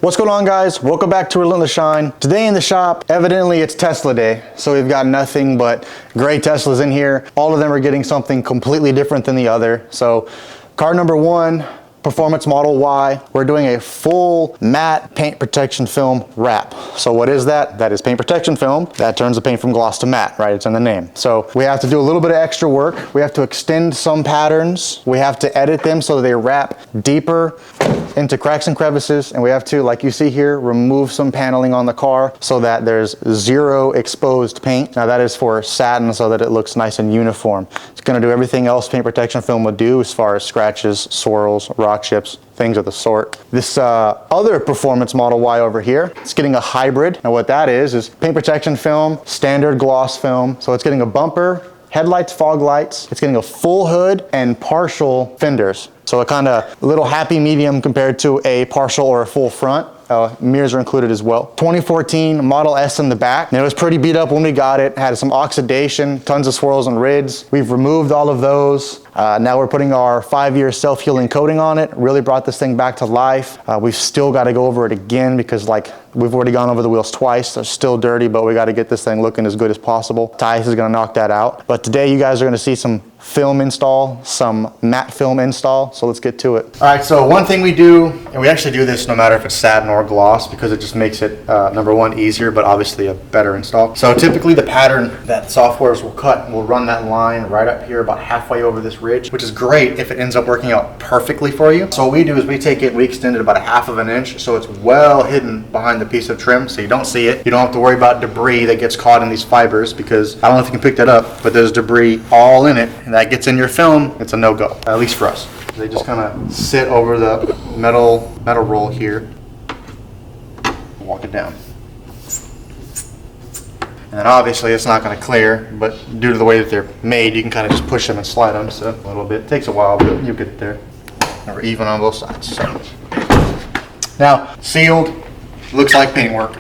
What's going on, guys? Welcome back to Relentless Shine. Today in the shop, evidently it's Tesla day. So we've got nothing but gray Teslas in here. All of them are getting something completely different than the other. So car number one, Performance Model Y, we're doing a full matte paint protection film wrap. So what is that? That is paint protection film. That turns the paint from gloss to matte, right? It's in the name. So we have to do a little bit of extra work. We have to extend some patterns. We have to edit them so they wrap deeper into cracks and crevices. And we have to, like you see here, remove some paneling on the car so that there's zero exposed paint. Now that is for satin so that it looks nice and uniform. It's gonna do everything else paint protection film would do as far as scratches, swirls, rock chips, things of the sort. This other Performance Model Y over here, it's getting a hybrid. And what that is paint protection film, standard gloss film. So it's getting a bumper, headlights, fog lights. It's getting a full hood and partial fenders. So a kind of little happy medium compared to a partial or a full front. Mirrors are included as well. 2014 Model S in the back. And it was pretty beat up when we got it. Had some oxidation, tons of swirls and rids. We've removed all of those. Now we're putting our 5-year self-healing coating on it. Really brought this thing back to life. We've still got to go over it again because we've already gone over the wheels twice. They're still dirty, but we got to get this thing looking as good as possible. Tyus is going to knock that out. But today you guys are going to see some film install, some matte film install. So let's get to it. All right, so one thing we do, and we actually do this no matter if it's satin or gloss because it just makes it, number one, easier, but obviously a better install. So typically the pattern that softwares will cut will run that line right up here about halfway over this ridge, which is great if it ends up working out perfectly for you. So what we do is we take it and we extend it about 1/2 of an inch so it's well hidden behind the piece of trim so you don't see it. You don't have to worry about debris that gets caught in these fibers because I don't know if you can pick that up, but there's debris all in it and that gets in your film, it's a no-go, at least for us. They just kind of sit over the metal roll here, walk it down. And then obviously it's not going to clear, but due to the way that they're made, you can kind of just push them and slide them. So a little bit, takes a while, but you'll get it there. And we're even on both sides. So. Now, sealed, looks like paintwork.